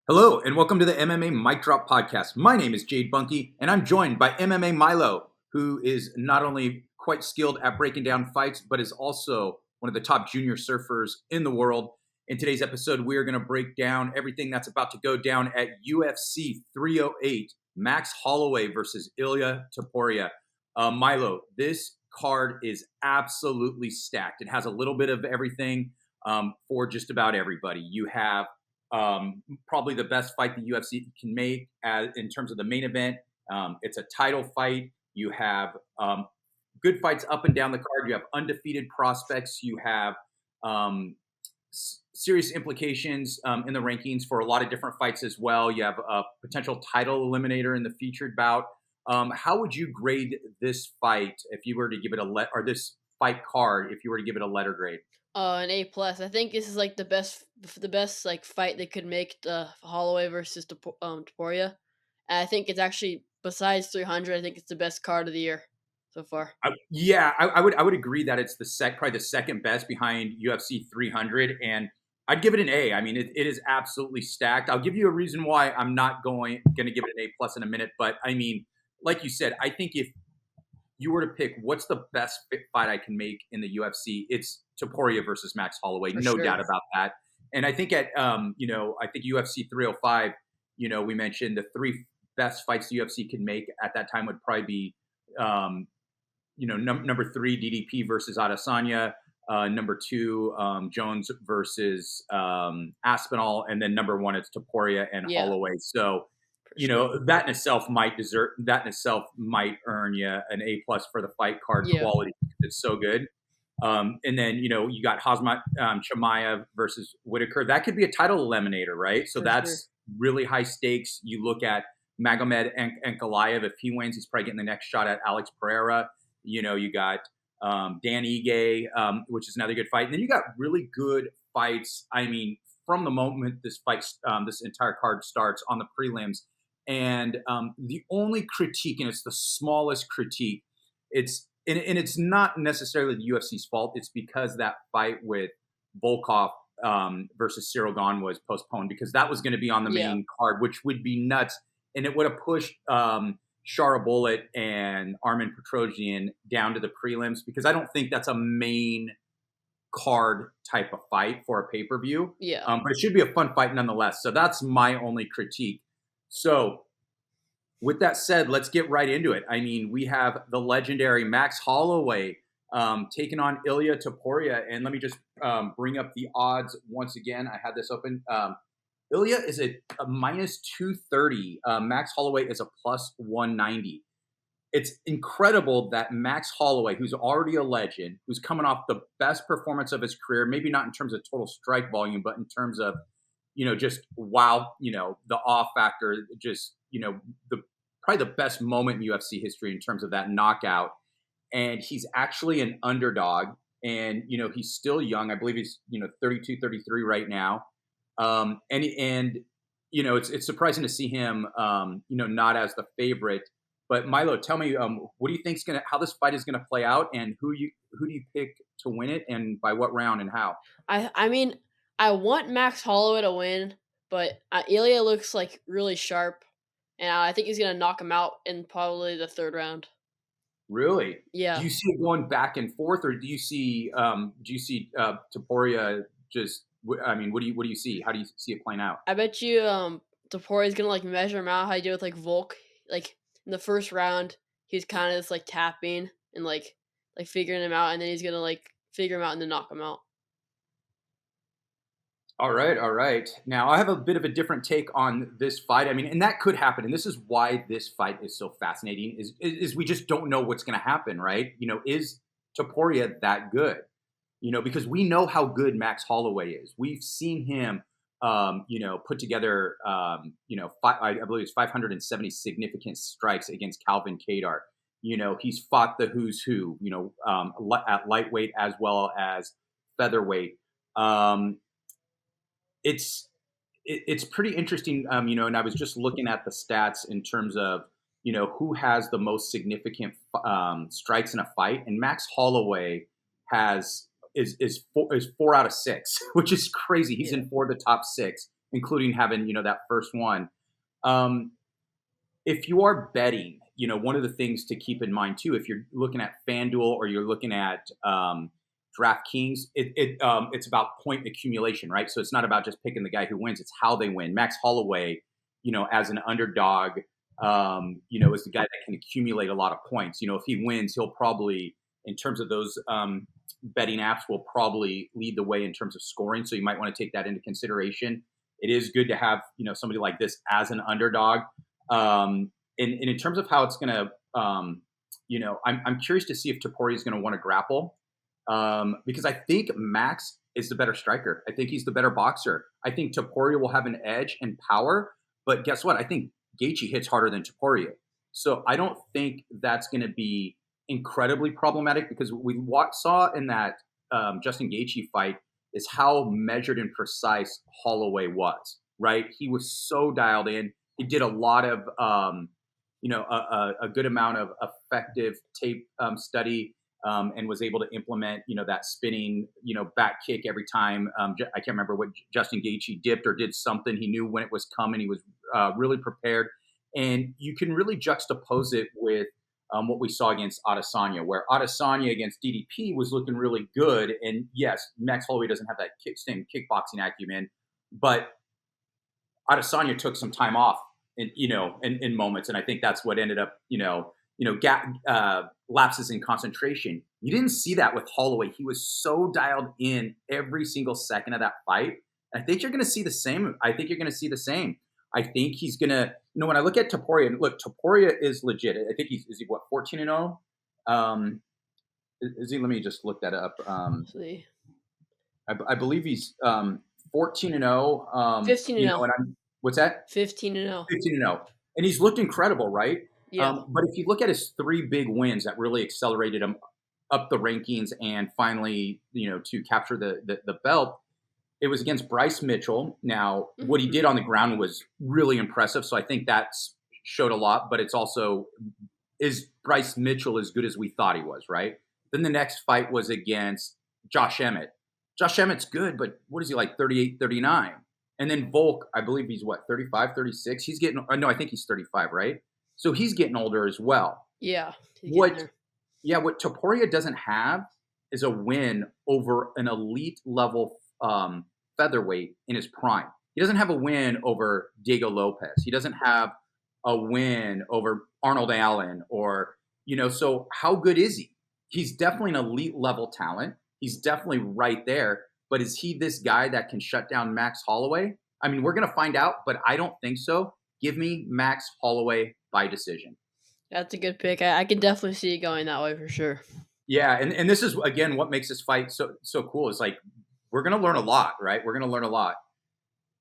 Hello, and welcome to the MMA Mic Drop Podcast. My name is Jade Bunky, and I'm joined by MMA Milo, who is not only quite skilled at breaking down fights, but is also one of the top junior surfers in the world. In today's episode, we are going to break down everything that's about to go down at UFC 308, Max Holloway versus Ilia Topuria. Milo, this card is absolutely stacked. It has a little bit of everything for just about everybody. You have probably the best fight the UFC can make in terms of the main event. It's a title fight. You have good fights up and down the card. You have undefeated prospects. You have serious implications in the rankings for a lot of different fights as well. You have a potential title eliminator in the featured bout. How would you grade this fight if you were to give it or this fight card if you were to give it a letter grade? An A plus. I think this is like the best like fight they could make, the Holloway versus Topuria. And I think it's actually, besides 300, I think it's the best card of the year so far. I would agree that it's probably the second best behind UFC 300, and I'd give it an A. I mean, it is absolutely stacked. I'll give you a reason why I'm not going to give it an A plus in a minute, but I mean, like you said, I think if you were to pick what's the best fight I can make in the UFC, it's Topuria versus Max Holloway, For no sure. doubt about that. And I think at I think UFC 305, we mentioned the three best fights the UFC could make at that time would probably be number three, DDP versus Adesanya. Number two, Jones versus Aspinall, and then number one, it's Topuria and Yeah, Holloway. So, for sure. that in itself might earn you an A plus for the fight card Yeah, quality. It's so good. And then you got Chimaev versus Whittaker. That could be a title eliminator, right? So for sure. that's really high stakes. You look at Magomed and Ankalaev. If he wins, he's probably getting the next shot at Alex Pereira. You got Dan Ige, which is another good fight. And then you got really good fights. I mean, from the moment this entire card starts on the prelims. And the only critique, and it's the smallest critique, it's not necessarily the UFC's fault. It's because that fight with Volkov versus Cyril Gane was postponed, because that was going to be on the Yeah, main card, which would be nuts, and it would have pushed Shara Bullet and Armen Petrosyan down to the prelims, because I don't think that's a main card type of fight for a pay-per-view. yeah. But it should be a fun fight nonetheless. So that's my only critique. So with that said, let's get right into it. I mean, we have the legendary Max Holloway taking on Ilia Topuria. And let me just bring up the odds once again. I had this open. Ilia is a minus 230. Max Holloway is a plus 190. It's incredible that Max Holloway, who's already a legend, who's coming off the best performance of his career, maybe not in terms of total strike volume, but in terms of, just wow, the awe factor, just, the probably the best moment in UFC history in terms of that knockout. And he's actually an underdog, and, he's still young. I believe he's, 32, 33 right now. And it's surprising to see him, not as the favorite. But Milo, tell me, what do you think's how this fight is gonna play out, and who do you pick to win it, and by what round and how? I mean, I want Max Holloway to win, but Ilia looks like really sharp, and I think he's gonna knock him out in probably the third round. Really? Do Yeah. you see it going back and forth, or do you see Topuria just? I mean, what do you see? How do you see it playing out? I bet you Toporia's gonna like measure him out how you do with like Volk. Like in the first round, he's kind of just like tapping and like figuring him out, and then he's gonna like figure him out and then knock him out. All right, all right. Now I have a bit of a different take on this fight. I mean, and that could happen, and this is why this fight is so fascinating. Is we just don't know what's going to happen, right? Is Topuria that good? Because we know how good Max Holloway is. We've seen him, put together, I believe it's 570 significant strikes against Calvin Kadar. He's fought the who's who, at lightweight as well as featherweight. It's pretty interesting, and I was just looking at the stats in terms of, who has the most significant strikes in a fight, and Max Holloway is 4 out of 6, which is crazy. He's Yeah. in 4 of the top 6, including having, that first one. If you are betting, one of the things to keep in mind too, if you're looking at FanDuel or you're looking at DraftKings, it's about point accumulation, right? So it's not about just picking the guy who wins; it's how they win. Max Holloway, as an underdog, is the guy that can accumulate a lot of points. If he wins, he'll probably, in terms of those betting apps, will probably lead the way in terms of scoring. So you might want to take that into consideration. It is good to have, somebody like this as an underdog. And in terms of how it's going to, I'm curious to see if Topuria is going to want to grapple, because I think Max is the better striker. I think he's the better boxer. I think Topuria will have an edge and power, but guess what? I think Gaethje hits harder than Topuria. So I don't think that's going to be incredibly problematic, because what we saw in that Justin Gaethje fight is how measured and precise Holloway was, right? He was so dialed in. He did a lot of, a good amount of effective tape study, and was able to implement, that spinning, back kick every time. I can't remember what Justin Gaethje dipped or did something. He knew when it was coming. He was really prepared. And you can really juxtapose it with what we saw against Adesanya, where Adesanya against DDP was looking really good. And yes, Max Holloway doesn't have that same kickboxing acumen, but Adesanya took some time off in moments. And I think that's what ended up, lapses in concentration. You didn't see that with Holloway. He was so dialed in every single second of that fight. I think you're going to see the same. I think he's going to, when I look at Topuria, and look, Topuria is legit. I think is he what, 14-0? Is he, let me just look that up. I believe he's 14-0. 15-0. What's that? 15-0. 15-0. And he's looked incredible, right? Yeah. But if you look at his 3 big wins that really accelerated him up the rankings and finally, to capture the belt, it was against Bryce Mitchell. Now, what he did on the ground was really impressive. So I think that showed a lot, but it's also, is Bryce Mitchell as good as we thought he was, right? Then the next fight was against Josh Emmett. Josh Emmett's good, but what is he, like 38, 39? And then Volk, I believe he's what, 35, 36? He's getting, no, I think he's 35, right? So he's getting older as well. Yeah. What Topuria doesn't have is a win over an elite level featherweight in his prime. He doesn't have a win over Diego Lopez. He doesn't have a win over Arnold Allen or, so how good is he? He's definitely an elite level talent. He's definitely right there. But is he this guy that can shut down Max Holloway? I mean, we're going to find out, but I don't think so. Give me Max Holloway by decision. That's a good pick. I can definitely see it going that way for sure. Yeah, and this is, again, what makes this fight so cool. Is like, we're going to learn a lot, right? We're going to learn a lot.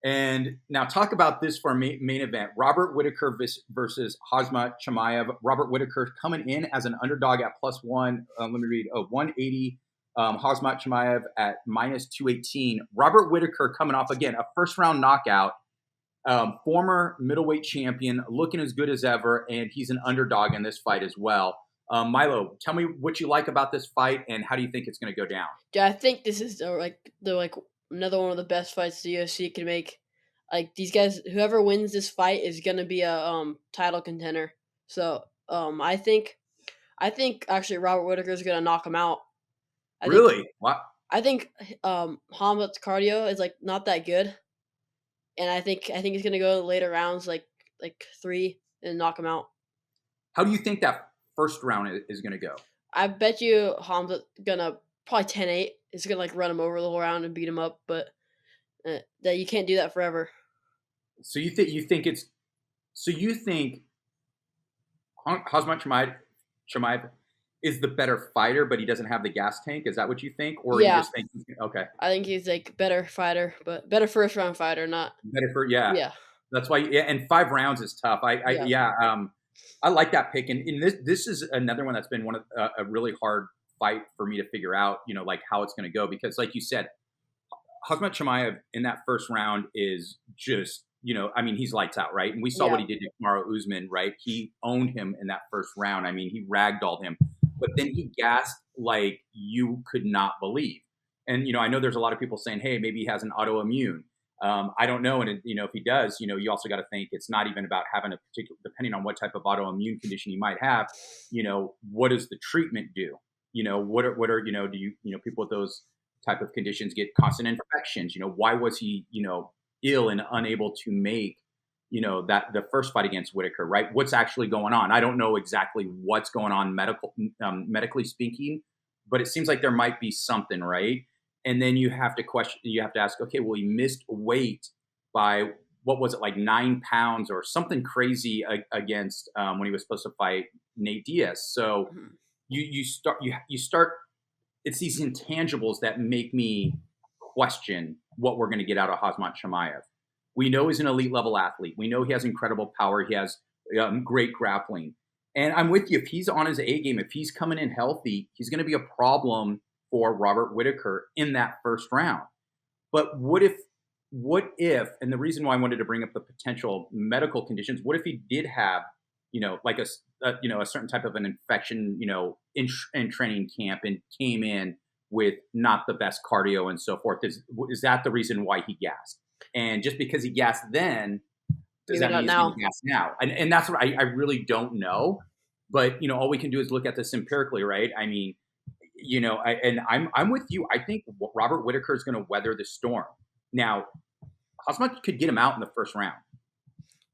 And now talk about this for our main event. Robert Whittaker versus Khamzat Chimaev. Robert Whittaker coming in as an underdog at +1. 180. Khamzat Chimaev at -218. Robert Whittaker coming off, again, a first-round knockout. Former middleweight champion, looking as good as ever, and he's an underdog in this fight as well. Milo, tell me what you like about this fight, and how do you think it's going to go down? Yeah, I think this is another one of the best fights the UFC can make. Like, these guys, whoever wins this fight is going to be a title contender. So I think actually Robert Whittaker is going to knock him out. What? I think Khamzat's cardio is like not that good, and I think he's going to go later rounds, like 3, and knock him out. How do you think that first round is going to go? I bet you Khamzat's gonna probably 10-8. It's gonna run him over the whole round and beat him up, but that you can't do that forever. So you think Khamzat Chimaev is the better fighter, but he doesn't have the gas tank? Is that what you think, or yeah. you just think okay? I think he's better fighter, but better first round fighter, not better for yeah. That's why and 5 rounds is tough. I like that pick, and this is another one that's been one of a really hard fight for me to figure out, how it's going to go, because like you said, Khamzat Chimaev in that first round is just, he's lights out, right? And we saw what he did to Kamaru Usman, right? He owned him in that first round. I mean, he ragdolled him, but then he gassed like you could not believe. And, I know there's a lot of people saying, hey, maybe he has an autoimmune. I don't know. And, if he does, you also got to think it's not even about having a particular, depending on what type of autoimmune condition he might have, what does the treatment do? What are, do people with those type of conditions get constant infections? Why was he, ill and unable to make, that the first fight against Whittaker, right? What's actually going on? I don't know exactly what's going on medically speaking, but it seems like there might be something, right? And then you have to ask, okay, well, he missed weight by, what was it, like 9 pounds or something crazy against when he was supposed to fight Nate Diaz. So you start, it's these intangibles that make me question what we're going to get out of Khamzat Chimaev. We know he's an elite level athlete. We know he has incredible power. He has great grappling. And I'm with you. If he's on his A game, if he's coming in healthy, he's going to be a problem for Robert Whittaker in that first round. But what if, and the reason why I wanted to bring up the potential medical conditions, what if he did have, like a certain type of an infection, in training camp and came in with not the best cardio and so forth? Is that the reason why he gassed? And just because he gassed then, does that mean he's going to gas now? And that's what I really don't know. But, all we can do is look at this empirically, right? I mean, I'm with you. I think Robert Whittaker is going to weather the storm. Now, Khamzat could get him out in the first round,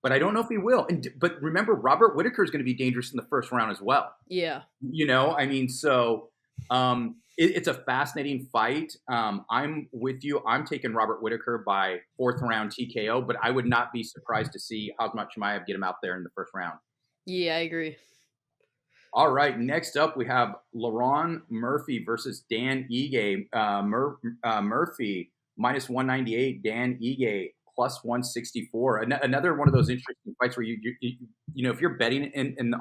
but I don't know if he will. But remember, Robert Whittaker is going to be dangerous in the first round as well. Yeah. So it's a fascinating fight. I'm with you. I'm taking Robert Whittaker by 4th round TKO, but I would not be surprised to see Khamzat Chimaev get him out there in the first round. Yeah, I agree. All right, next up we have Lerone Murphy versus Dan Ige. Murphy minus 198, Dan Ige plus 164. Another one of those interesting fights where you if you're betting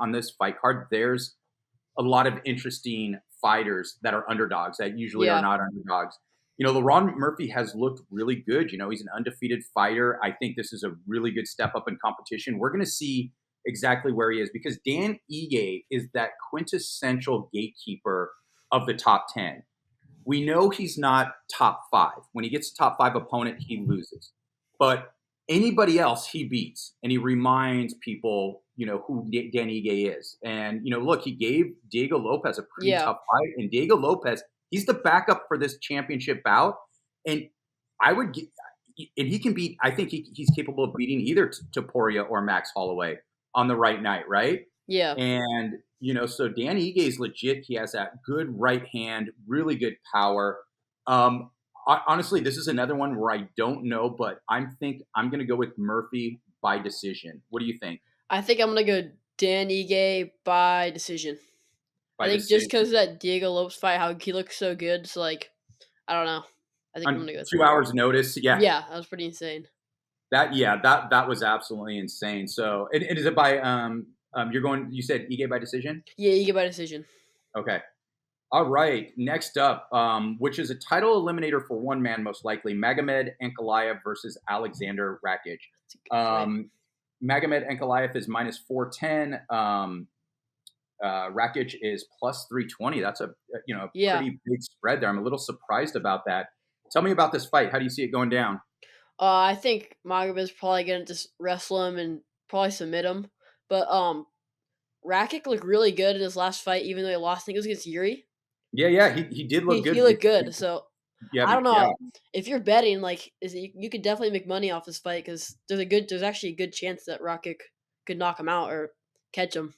on this fight card, there's a lot of interesting fighters that are underdogs that usually are not underdogs. Lerone Murphy has looked really good. He's an undefeated fighter. I think this is a really good step up in competition. We're going to see exactly where he is, because Dan Ige is that quintessential gatekeeper of the top 10. We know he's not top 5. When he gets a top 5 opponent, he loses. But anybody else he beats, and he reminds people, who Dan Ige is. And, look, he gave Diego Lopez a pretty tough fight. And Diego Lopez, he's the backup for this championship bout. And he can beat, I think he's capable of beating either Topuria or Max Holloway on the right night, right? Yeah. And, so Dan Ige is legit. He has that good right hand, really good power. Honestly, this is another one where I don't know, but I'm going to go with Murphy by decision. What do you think? I think I'm going to go Dan Ige by decision. Just because of that Diego Lopez fight, how he looks so good. So, I don't know. I think I'm going to go 2 hours notice. Yeah. Yeah, that was pretty insane. That was absolutely insane. So, and is it by you said Ige by decision? Yeah, Ige by decision. Okay. All right. Next up, which is a title eliminator for one man, most likely, Magomed Ankalaev versus Aleksandar Rakic. Magomed Ankalaev is minus 410. Rakic is plus 320. That's a pretty big spread there. I'm a little surprised about that. Tell me about this fight. How do you see it going down? I think Magomed is probably going to just wrestle him and probably submit him. But Rakic looked really good in his last fight, even though he lost. I think it was against Yuri. Yeah, he did look good. He looked good. So I don't know if you're betting, you could definitely make money off this fight, because there's actually a good chance that Rakic could knock him out or catch him.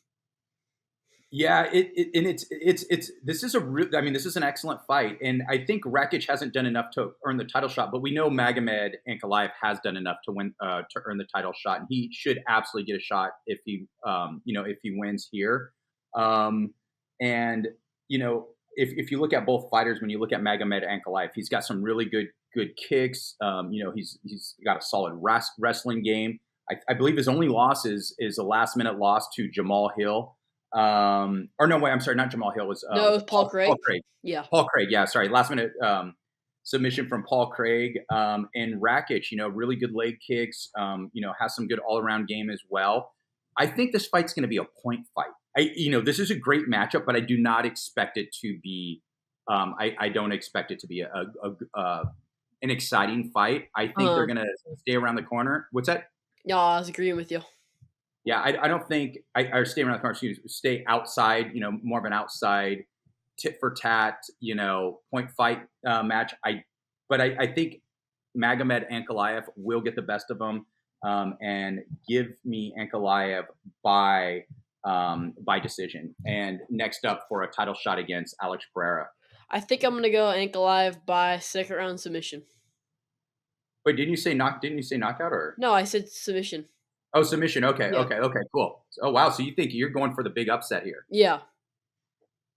Yeah, this is this is an excellent fight, and I think Rakic hasn't done enough to earn the title shot, but we know Magomed Ankalaev has done enough to win to earn the title shot, and he should absolutely get a shot if he wins here. If you look at both fighters, when you look at Magomed Ankalaev, he's got some really good kicks. He's got a solid wrestling game. I believe his only loss is a last minute loss to Jamal Hill. I'm sorry, not Jamal Hill. It was Paul Craig. Paul Craig. Yeah. Paul Craig. Yeah. Sorry. Last minute submission from Paul Craig. And Rakic, really good leg kicks, has some good all around game as well. I think this fight's going to be a point fight. This is a great matchup, but I do not expect it to be, I don't expect it to be a an exciting fight. I think they're gonna stay around the corner. What's that? No, I was agreeing with you. Yeah, I don't think I stay around the corner. Excuse me, stay outside. More of an outside tit for tat. Point fight match. But I think Magomed Ankalaev will get the best of him and give me Ankalaev by decision. And next up for a title shot against Alex Ferreira. I think I'm gonna go Ankalaev by second round submission. Wait, didn't you say knockout or? No, I said submission. Oh, submission. Okay, Yeah. okay, cool. Oh, wow. So you think you're going for the big upset here? Yeah.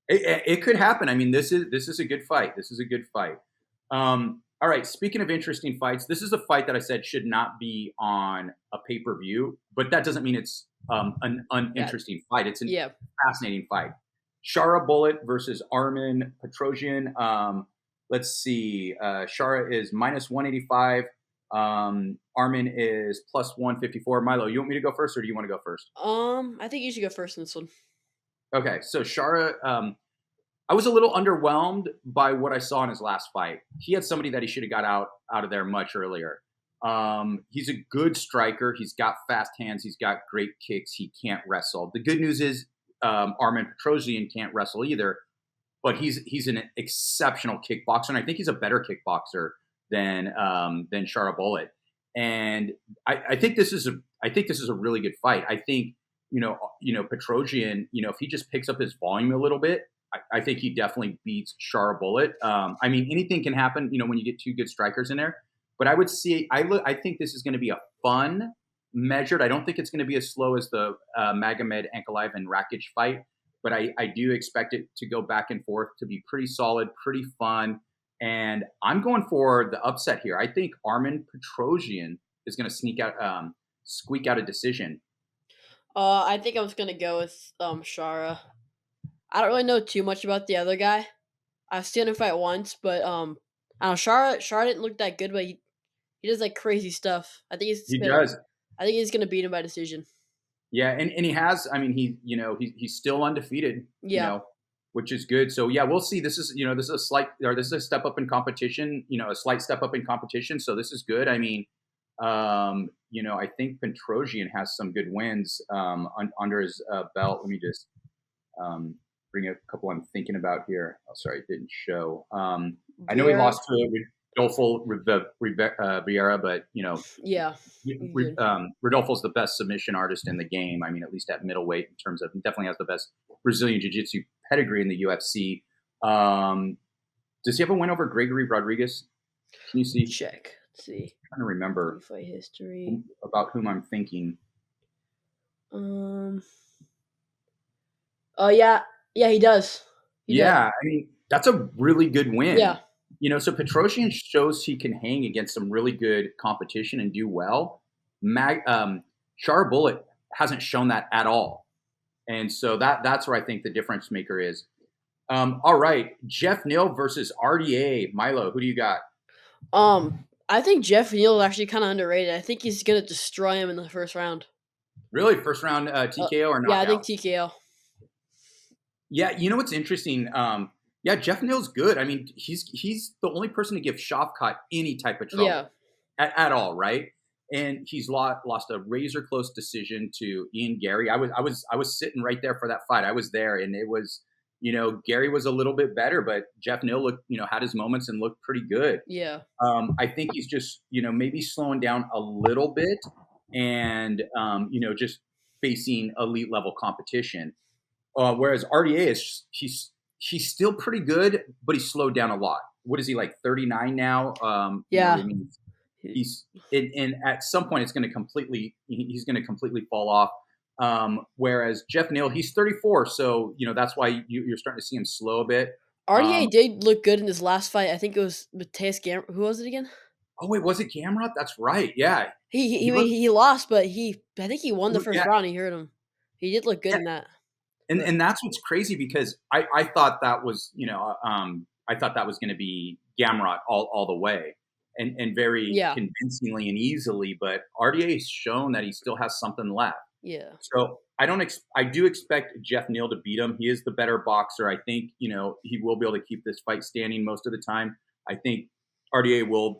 It could happen. I mean, this is a good fight. This is a good fight. All right. Speaking of interesting fights, this is a fight that I said should not be on a pay-per-view, but that doesn't mean it's an uninteresting fight. It's a fascinating fight. Shara Bullet versus Armen Petrosyan. Let's see. Shara is -185. Armen is +154. Milo, you want me to go first, or do you want to go first? I think you should go first in this one. Okay, so Shara, I was a little underwhelmed by what I saw in his last fight. He had somebody that he should have got out of there much earlier. He's a good striker. He's got fast hands. He's got great kicks. He can't wrestle. The good news is Armen Petrosyan can't wrestle either, but he's an exceptional kickboxer, and I think he's a better kickboxer than Shara Bullet. And I think this is a really good fight. I think Petrosyan, if he just picks up his volume a little bit, I think he definitely beats Shara Bullet. I mean, anything can happen, when you get two good strikers in there. But I think this is going to be a fun, measured. I don't think it's going to be as slow as the Magomed Ankalaev and Rakic fight, but I do expect it to go back and forth, to be pretty solid, pretty fun. And I'm going for the upset here. I think Armen Petrosyan is going to squeak out a decision. I think I was gonna go with Shara. I don't really know too much about the other guy. I've seen him fight once, but I don't know. Shara didn't look that good, but he does like crazy stuff. He does. I think he's gonna beat him by decision. Yeah, and he has. I mean, he's still undefeated. Yeah. Which is good. So yeah, we'll see. This is a step up in competition. A slight step up in competition. So this is good. I mean, I think Petrosyan has some good wins under his belt. Let me just bring a couple I'm thinking about here. Oh, sorry, it didn't show. I know he lost to Rodolfo Rivera, but yeah, Rodolfo's the best submission artist in the game. I mean, at least at middleweight, in terms of, he definitely has the best Brazilian jiu-jitsu pedigree in the UFC. Does he have a win over Gregory Rodriguez? Can you see? Check. Let's see. I'm trying to remember fight history about whom I'm thinking. Oh yeah, he does. He does. I mean, that's a really good win. Yeah. So Petrosyan shows he can hang against some really good competition and do well. Shara Bullet hasn't shown that at all. And so that's where I think the difference maker is. All right. Geoff Neal versus RDA. Milo, who do you got? I think Geoff Neal is actually kind of underrated. I think he's going to destroy him in the first round. Really? First round TKO or knockout? Yeah, I think TKO. Yeah, what's interesting? Geoff Neal's good. I mean, he's the only person to give Shavkat any type of trouble at all, right? And he's lost a razor close decision to Ian Gary. I was sitting right there for that fight. I was there, and it was, Gary was a little bit better, but Geoff Neal looked, had his moments and looked pretty good. Yeah. I think he's just, maybe slowing down a little bit, and just facing elite level competition. Whereas RDA he's still pretty good, but he's slowed down a lot. What is he, like 39 now? Yeah. He's and at some point he's going to completely fall off. Whereas Geoff Neal, he's 34, so that's why you're starting to see him slow a bit. RDA did look good in his last fight. I think it was Mateusz Gamrot. Who was it again? Oh wait, was it Gamrot? That's right. Yeah. He lost, but I think he won the first round. He hurt him. He did look good in that. And that's what's crazy, because I thought that was I thought that was going to be Gamrot all the way, and very convincingly and easily. But RDA has shown that he still has something left. Yeah. So I do expect Geoff Neal to beat him. He is the better boxer. I think he will be able to keep this fight standing most of the time. I think RDA will,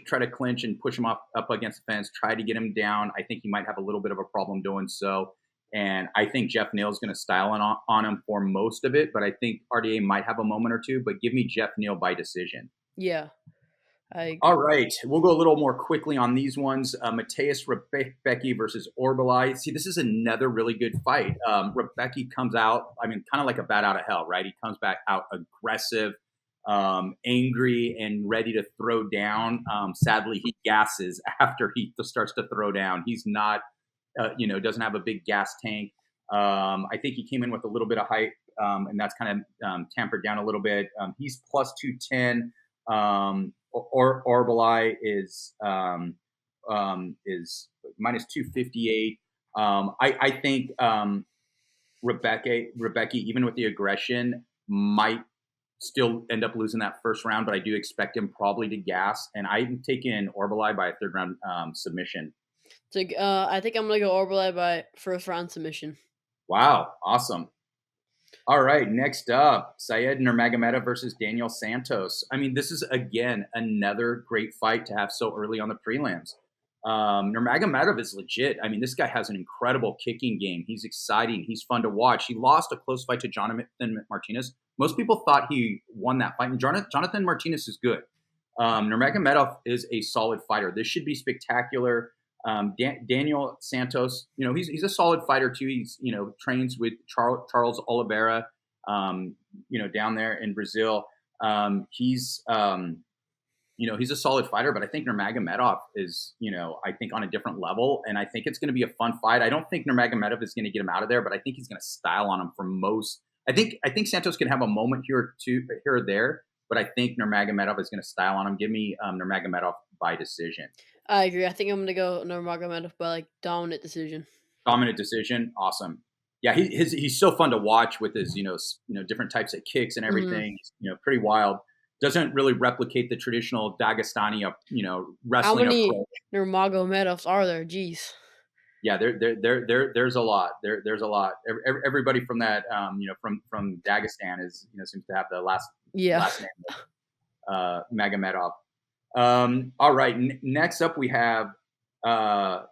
try to clinch and push him up against the fence, try to get him down. I think he might have a little bit of a problem doing so. And I think Geoff Neal is going to style on him for most of it, but I think RDA might have a moment or two, but give me Geoff Neal by decision. Yeah, I agree. All right, we'll go a little more quickly on these ones. Mateusz Rebecki versus Orolbai. See, this is another really good fight. Rebecki comes out, kind of like a bat out of hell, right? He comes back out aggressive, angry, and ready to throw down. Sadly, he gasses after he starts to throw down. He's not, doesn't have a big gas tank. I think he came in with a little bit of height, and that's kind of tampered down a little bit. He's plus 210. Orolbai is minus 258. I think Rebecki, even with the aggression, might still end up losing that first round, but I do expect him probably to gas. And I'm taking Orolbai by a third round submission. So I think I'm gonna go Orolbai by first round submission. Wow, awesome. All right, next up, Said Nurmagomedov versus Daniel Santos. This is, again, another great fight to have so early on the prelims. Nurmagomedov is legit. This guy has an incredible kicking game. He's exciting. He's fun to watch. He lost a close fight to Jonathan Martinez. Most people thought he won that fight, and Jonathan Martinez is good. Nurmagomedov is a solid fighter. This should be spectacular. Daniel Santos, he's a solid fighter too. He's, trains with Charles Oliveira, down there in Brazil. He's a solid fighter, but I think Nurmagomedov is, I think on a different level, and I think it's going to be a fun fight. I don't think Nurmagomedov is going to get him out of there, but I think he's going to style on him for most. I think Santos can have a moment here or there, but I think Nurmagomedov is going to style on him. Give me Nurmagomedov by decision. I agree. I think I'm gonna go Nurmagomedov by dominant decision. Dominant decision, awesome. Yeah, he's so fun to watch with his different types of kicks and everything. Mm-hmm. Pretty wild. Doesn't really replicate the traditional Dagestani wrestling. How many Nurmagomedovs are there? Jeez. Yeah, there's a lot. There's a lot. Everybody from that from Dagestan is seems to have the last name Magomedov. All right. Next up, we have Abus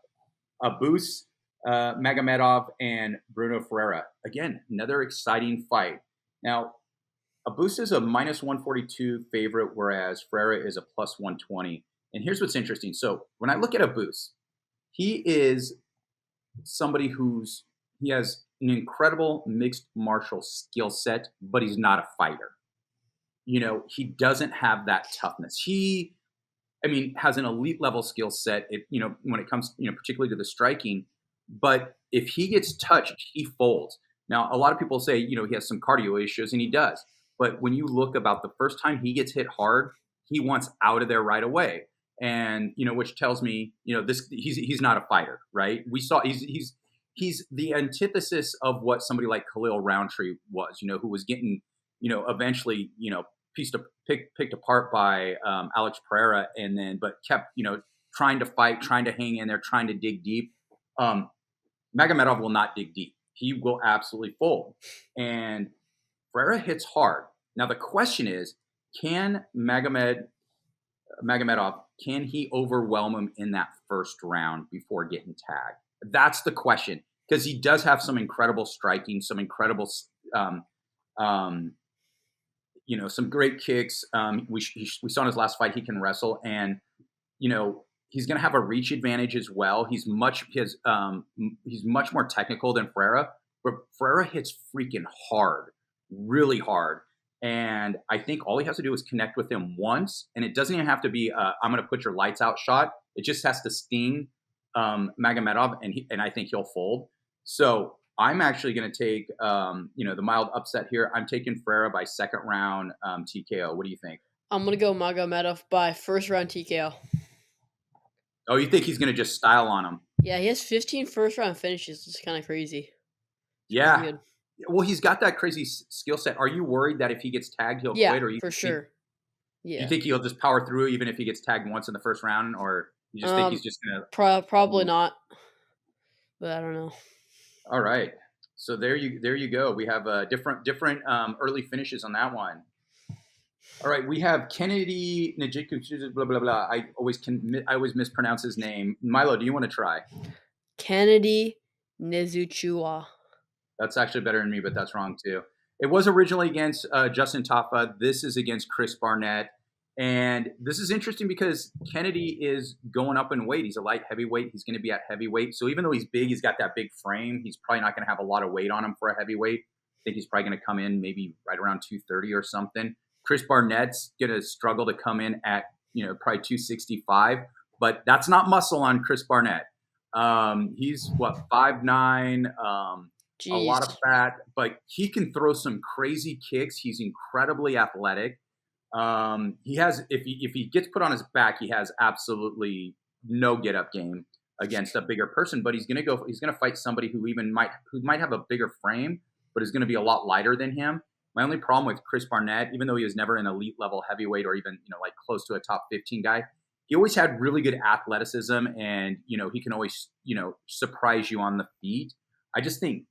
Magomedov and Bruno Ferreira. Again, another exciting fight. Now, Abus is a minus 142 favorite, whereas Ferreira is a plus 120. And here's what's interesting. So when I look at Abus, he is somebody he has an incredible mixed martial skill set, but he's not a fighter. He doesn't have that toughness. He has an elite level skill set, when it comes, particularly to the striking. But if he gets touched, he folds. Now, a lot of people say, he has some cardio issues, and he does. But when you look about the first time he gets hit hard, he wants out of there right away. And, which tells me, he's not a fighter, right? We saw he's the antithesis of what somebody like Khalil Roundtree was, who was getting, eventually, picked apart by Alex Pereira, but kept trying to fight, trying to hang in there, trying to dig deep. Magomedov will not dig deep. He will absolutely fold. And Ferreira hits hard. Now the question is, can Magomedov, can he overwhelm him in that first round before getting tagged? That's the question, because he does have some incredible striking, some incredible some great kicks. We saw in his last fight he can wrestle, and he's going to have a reach advantage as well. He's much more technical than Ferreira, but Ferreira hits freaking hard, really hard. And I think all he has to do is connect with him once, and it doesn't even have to be I'm going to put your lights out shot. It just has to sting Magomedov, and I think he'll fold. So I'm actually going to take, the mild upset here. I'm taking Ferreira by second round TKO. What do you think? I'm going to go Magomedov by first round TKO. Oh, you think he's going to just style on him? Yeah, he has 15 first round finishes. It's kind of crazy. Yeah. Well, he's got that crazy skill set. Are you worried that if he gets tagged, he'll quit? Or for sure. Yeah. You think he'll just power through even if he gets tagged once in the first round? Or you just think he's just going to... Probably not. But I don't know. All right. So there you go. We have different early finishes on that one. All right, we have Kennedy Nzechukwu, blah blah blah. I always mispronounce his name. Milo, do you want to try? Kennedy Nzechukwu. That's actually better than me, but that's wrong too. It was originally against Justin Tafa. This is against Chris Barnett. And this is interesting because Kennedy is going up in weight. He's a light heavyweight. He's going to be at heavyweight. So even though he's big, he's got that big frame. He's probably not going to have a lot of weight on him for a heavyweight. I think he's probably going to come in maybe right around 230 or something. Chris Barnett's going to struggle to come in at, probably 265. But that's not muscle on Chris Barnett. He's, 5'9", a lot of fat. But he can throw some crazy kicks. He's incredibly athletic. He has, if he gets put on his back, he has absolutely no get up game against a bigger person, but he's going to fight somebody who might have a bigger frame, but is going to be a lot lighter than him. My only problem with Chris Barnett, even though he was never an elite level heavyweight or even, like close to a top 15 guy, he always had really good athleticism and, he can always, surprise you on the feet. I just think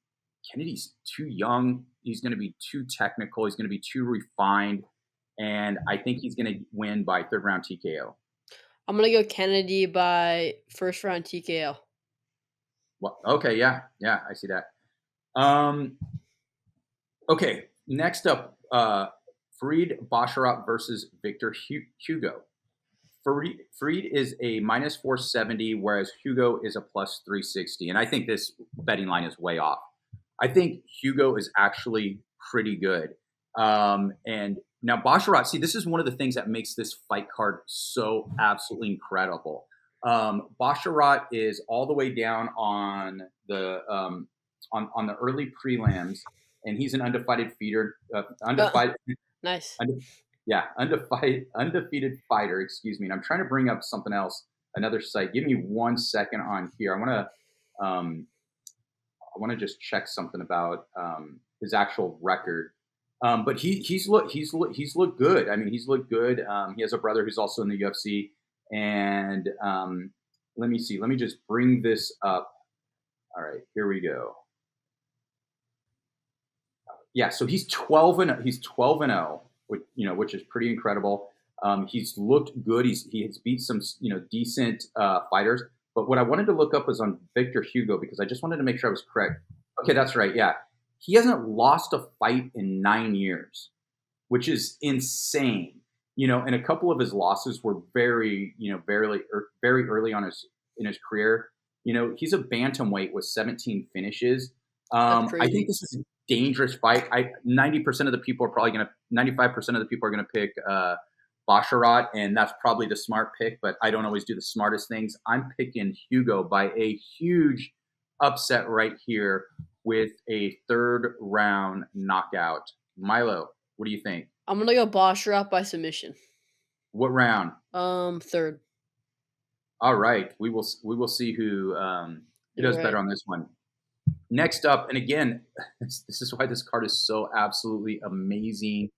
Kennedy's too young. He's going to be too technical. He's going to be too refined. And I think he's going to win by third round TKO. I'm going to go Kennedy by first round TKO. Well, okay, yeah, I see that. Okay, next up, Farid Basharat versus Victor Hugo. Farid is a minus 470, whereas Hugo is a plus 360. And I think this betting line is way off. I think Hugo is actually pretty good. And now Basharat, see, this is one of the things that makes this fight card so absolutely incredible. Basharat is all the way down on the on the early prelims, and he's an undefeated fighter. Nice. Undefeated fighter. Excuse me. And I'm trying to bring up something else, another site. Give me 1 second on here. I want to just check something about his actual record. But he's looked good. I mean, he's looked good. He has a brother who's also in the UFC. And let me see. Let me just bring this up. All right, here we go. Yeah, so he's 12-0, which is pretty incredible. He's looked good. He has beat some decent fighters. But what I wanted to look up was on Victor Hugo because I just wanted to make sure I was correct. Okay, that's right. Yeah. He hasn't lost a fight in 9 years, which is insane. And a couple of his losses were very early on in his career. He's a bantamweight with 17 finishes. I think this is a dangerous fight. 95% of the people are going to pick Basharat, and that's probably the smart pick, but I don't always do the smartest things. I'm picking Hugo by a huge upset right here with a third round knockout. Milo, what do you think? I'm going to go Basharat by submission. What round? Third. All right. We will see who does better on this one. Next up, and again, this is why this card is so absolutely amazing.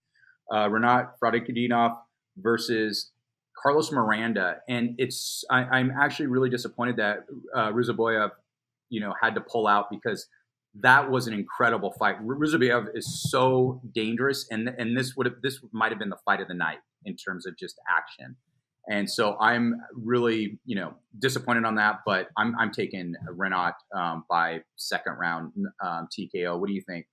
Rinat Fakhretdinov versus Carlos Miranda. And I'm actually really disappointed that Ruzaboyev, had to pull out because that was an incredible fight. Ruzaboyev is so dangerous, and this might have been the fight of the night in terms of just action. And so I'm really, disappointed on that, but I'm taking Rinat by second round TKO. What do you think?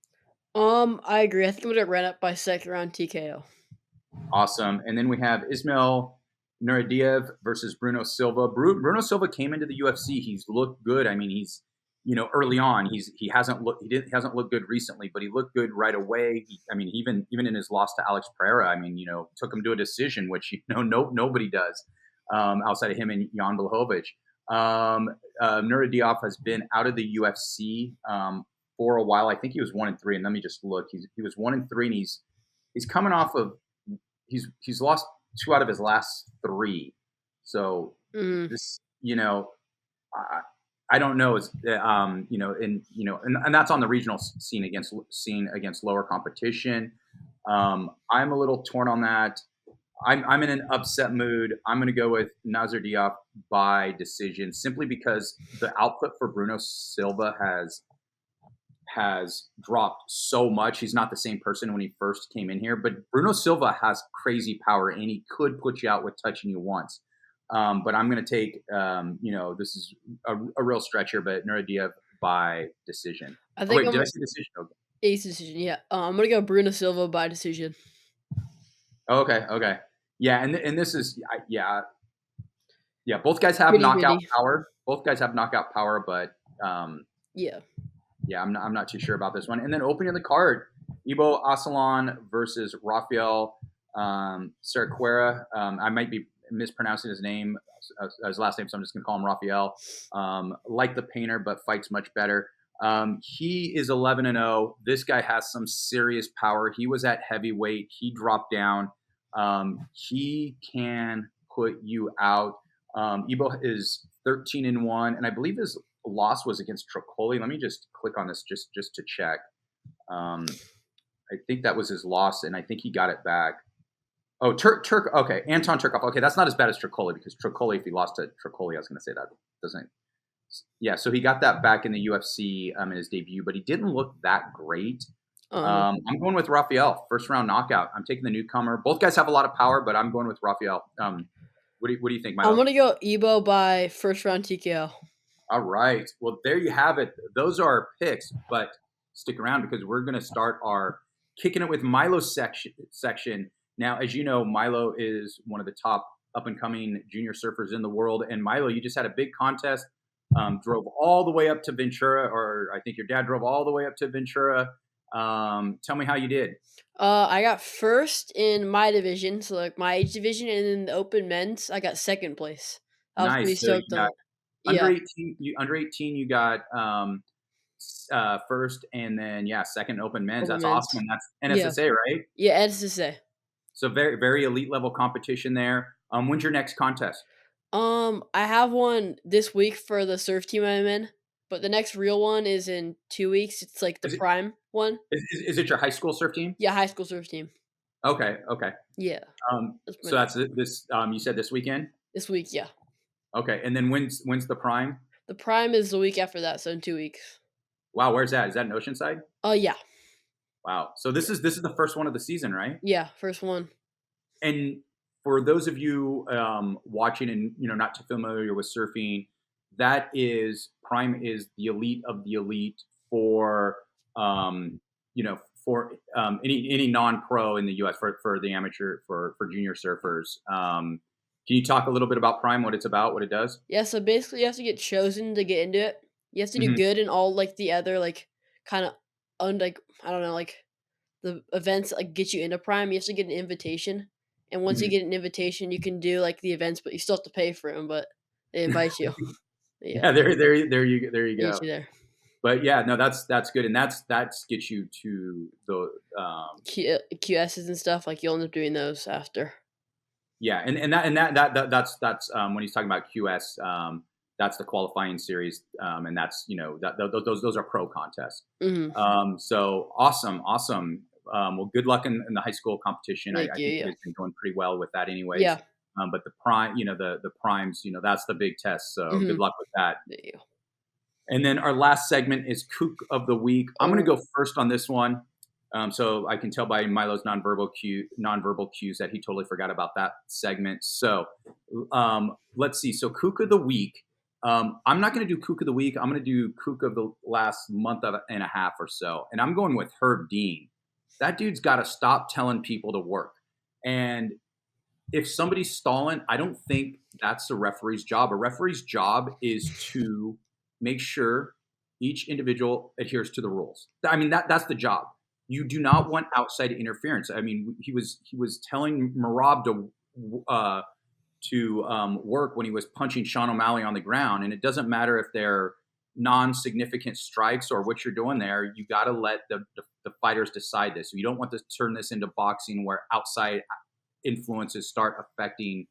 I agree. I think I'm going to Rinat by second round TKO. Awesome. And then we have Ismail Nuradiev versus Brunno Silva. Brunno Silva came into the UFC. He's looked good. I mean, he's, early on, he hasn't looked good recently, but he looked good right away. Even in his loss to Alex Pereira, took him to a decision, which nobody does outside of him and Jan Blachowicz. Nuradiev has been out of the UFC for a while. I think he was 1-3, and let me just look. He was 1-3, and he's coming off of he's lost 2 out of his last 3. So this, I don't know. It's and that's on the regional scene against lower competition. I'm a little torn on that. I'm in an upset mood. I'm going to go with Nazardiev by decision simply because the output for Brunno Silva has dropped so much. He's not the same person when he first came in here, but Bruno Silva has crazy power and he could put you out with touching you once. But I'm going to take, this is a real stretch here, but Nuradiev by decision. I think did I say decision? Okay. Ace decision, yeah. I'm going to go Bruno Silva by decision. Oh, okay. Yeah, and this is, yeah. Both guys have knockout power. Both guys have knockout power, but yeah, I'm not too sure about this one. And then opening the card, Ibo Asalan versus Rafael Cerquera. I might be mispronouncing his name, his last name, so I'm just gonna call him Rafael. Like the painter, but fights much better. He is 11-0. This guy has some serious power. He was at heavyweight. He dropped down. He can put you out. Ibo is 13-1, and I believe his loss was against Trocoli. Let me just click on this just to check. I think that was his loss, and I think he got it back. Oh, okay, Anton Turkov. Okay, that's not as bad as Trocoli, because Trocoli, if he lost to Trocoli, I was going to say that doesn't. Yeah, so he got that back in the UFC in his debut, but he didn't look that great. I'm going with Rafael, first round knockout. I'm taking the newcomer. Both guys have a lot of power, but I'm going with Rafael. What do you think, Milo? I'm going to go Ibo by first round TKO. All right. Well, there you have it. Those are our picks, but stick around because we're going to start our Kicking It with Milo section. Now, as you know, Milo is one of the top up-and-coming junior surfers in the world. And Milo, you just had a big contest, drove all the way up to Ventura, or I think your dad drove all the way up to Ventura. Tell me how you did. I got first in my division, so like my age division, and in the open men's, I got second place. I was pretty stoked on it. Under 18, you got first, and then second open men's. That's awesome. And that's NSSA, right? Yeah, NSSA. So very, very elite level competition there. When's your next contest? I have one this week for the surf team I'm in, but the next real one is in 2 weeks. It's like the prime one. Is it your high school surf team? Yeah, high school surf team. Okay. Yeah. So that's this. You said this weekend. This week, yeah. Okay, and then when's the prime? The prime is the week after that, so in 2 weeks. Wow, where's that? Is that in Oceanside? Oh yeah. Wow. So this is the first one of the season, right? Yeah, first one. And for those of you watching and not too familiar with surfing, that is prime is the elite of the elite for for any non-pro in the U.S. for the amateur for junior surfers. Can you talk a little bit about prime, what it's about, what it does? Yeah, so basically you have to get chosen to get into it. You have to do good in all like the other like kind of I don't know, like the events that, like get you into prime. You have to get an invitation, and once you get an invitation, you can do like the events, but you still have to pay for them. But they invite you. Yeah, there you go. There. But yeah, no, that's good, and that's gets you to the QSs and stuff. Like you'll end up doing those after. Yeah, that's when he's talking about QS. That's the qualifying series, and that's those are pro contests. So awesome. Well, good luck in the high school competition. I think it's been going pretty well with that, anyways. Yeah. But the prime, the primes, that's the big test. So good luck with that. Thank you. And then our last segment is Kook of the Week. I'm going to go first on this one. So I can tell by Milo's nonverbal cues that he totally forgot about that segment. So let's see. So Kook of the Week. I'm not going to do Kook of the Week. I'm going to do Kook of the last month and a half or so. And I'm going with Herb Dean. That dude's got to stop telling people to work. And if somebody's stalling, I don't think that's the referee's job. A referee's job is to make sure each individual adheres to the rules. I mean, that's the job. You do not want outside interference. I mean, he was telling Marab to work when he was punching Sean O'Malley on the ground, and it doesn't matter if they're non-significant strikes or what you're doing there. You got to let the fighters decide this. You don't want to turn this into boxing where outside influences start affecting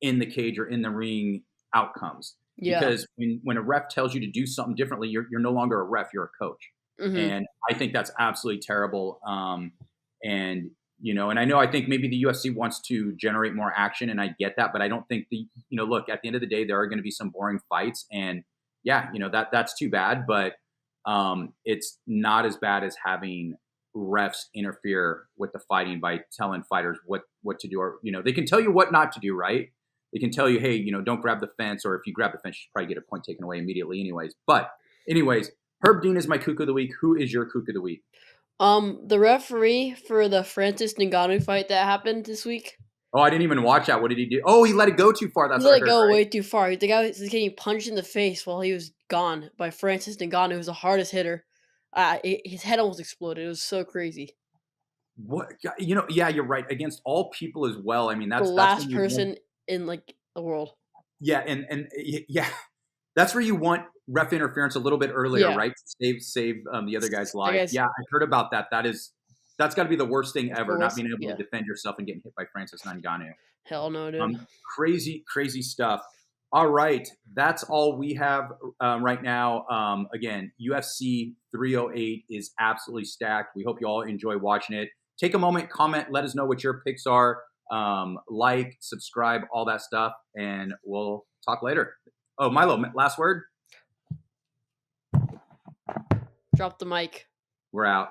in the cage or in the ring outcomes. Yeah. Because when a ref tells you to do something differently, you're no longer a ref, you're a coach. And I think that's absolutely terrible. And I think maybe the UFC wants to generate more action, and I get that, but I don't think look, at the end of the day, there are going to be some boring fights, and that's too bad. But it's not as bad as having refs interfere with the fighting by telling fighters what to do, or they can tell you what not to do, right? They can tell you, hey, don't grab the fence, or if you grab the fence, you should probably get a point taken away immediately anyways. But anyways, Herb Dean is my kook of the week. Who is your kook of the week? The referee for the Francis Ngannou fight that happened this week. Oh, I didn't even watch that. What did he do? Oh, he let it go too far. That's He what I let it heard, go right? way too far. The guy was getting punched in the face while he was gone by Francis Ngannou, who's the hardest hitter. His head almost exploded. It was so crazy. What? Yeah, you're right. Against all people as well. I mean, The that's last when you want, person in like the world. yeah, and yeah, that's where you want ref interference a little bit earlier, Yeah. right? To save the other guy's That life. guy's Yeah, I heard about that. That's got to be the worst thing ever, the not worst. being able Yeah. to defend yourself and getting hit by Francis Ngannou. Hell no, dude. Crazy stuff. All right, that's all we have right now. Again, UFC 308 is absolutely stacked. We hope you all enjoy watching it. Take a moment, comment, let us know what your picks are. Like, subscribe, all that stuff, and we'll talk later. Oh, Milo, last word? Drop the mic. We're out.